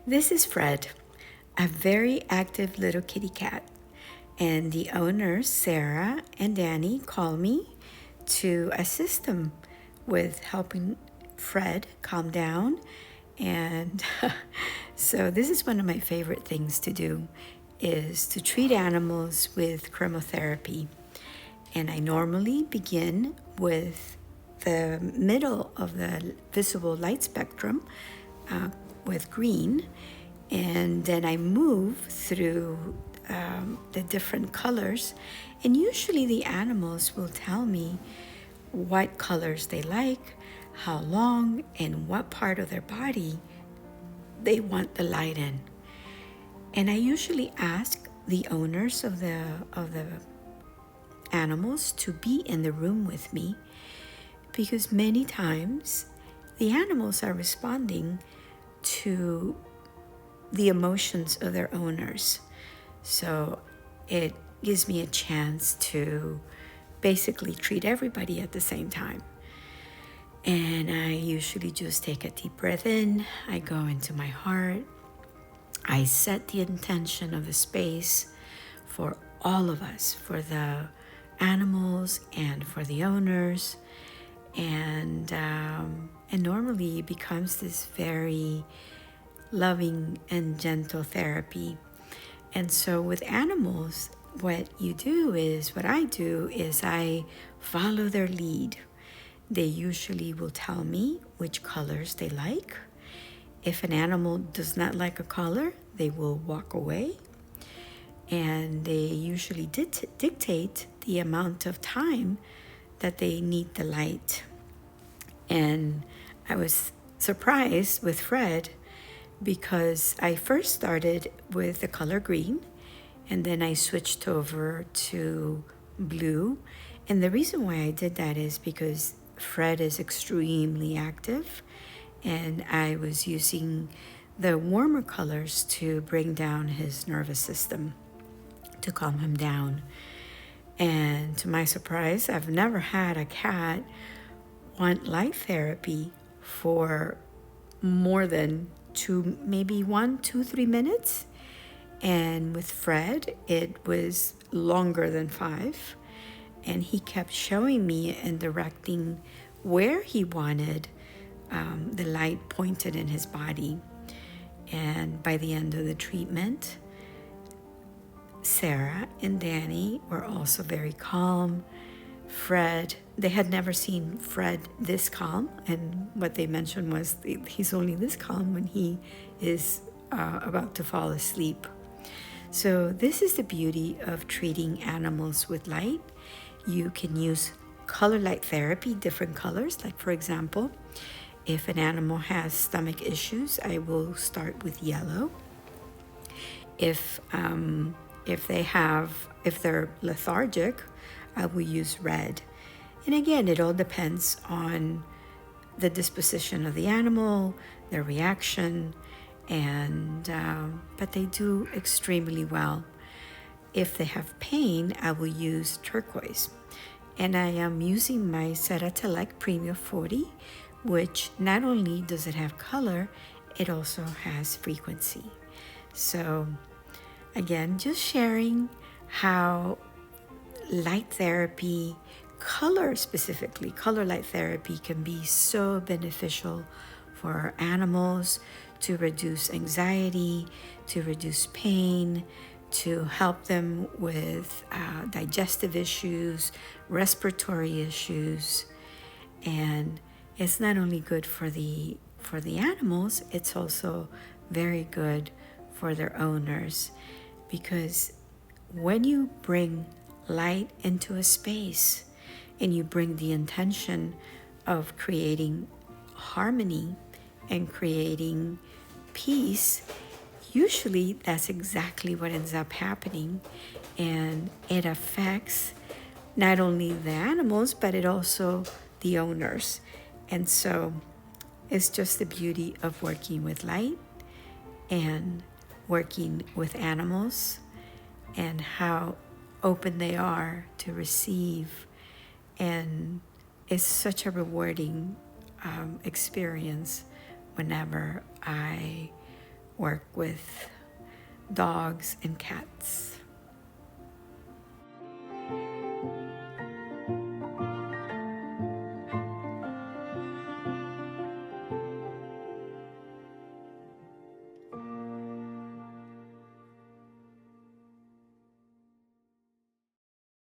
This is Fred, a very active little kitty cat, and the owners, Sarah and Danny, call me to assist them with helping Fred calm down. And so this is one of my favorite things to do is to treat animals with chromotherapy. And I normally begin with the middle of the visible light spectrum with green, and then I move through the different colors, and usually the animals will tell me what colors they like, how long, and what part of their body they want the light in. And I usually ask the owners of the animals to be in the room with me, because many times the animals are responding to the emotions of their owners. So it gives me a chance to basically treat everybody at the same time. And I usually just take a deep breath in, I go into my heart, I set the intention of the space for all of us, for the animals and for the owners. And normally it becomes this very loving and gentle therapy. And so with animals, what I do is I follow their lead. They usually will tell me which colors they like. If an animal does not like a color, they will walk away. And they usually dictate the amount of time that they need the light. And I was surprised with Fred because I first started with the color green, and then I switched over to blue. And the reason why I did that is because Fred is extremely active, and I was using the warmer colors to bring down his nervous system, to calm him down. And to my surprise, I've never had a cat want light therapy for more than 3 minutes. And with Fred, it was longer than 5. And he kept showing me and directing where he wanted the light pointed in his body. And by the end of the treatment, Sarah and Danny were also very calm. Fred, they had never seen Fred this calm, and what they mentioned was he's only this calm when he is about to fall asleep. So this is the beauty of treating animals with light. You can use color light therapy, different colors. Like for example, if an animal has stomach issues, I will start with yellow. If they're lethargic, I will use red. And again, it all depends on the disposition of the animal, their reaction, and but they do extremely well. If they have pain, I will use turquoise. And I am using my Ceratelec Premium 40, which not only does it have color, it also has frequency. So again, just sharing how light therapy, color light therapy can be so beneficial for animals, to reduce anxiety, to reduce pain, to help them with digestive issues, respiratory issues. And it's not only good for the animals, it's also very good for their owners, because when you bring light into a space and you bring the intention of creating harmony and creating peace, usually that's exactly what ends up happening. And it affects not only the animals, but it also the owners. And so it's just the beauty of working with light and working with animals, and how open they are to receive. And it's such a rewarding experience whenever I work with dogs and cats.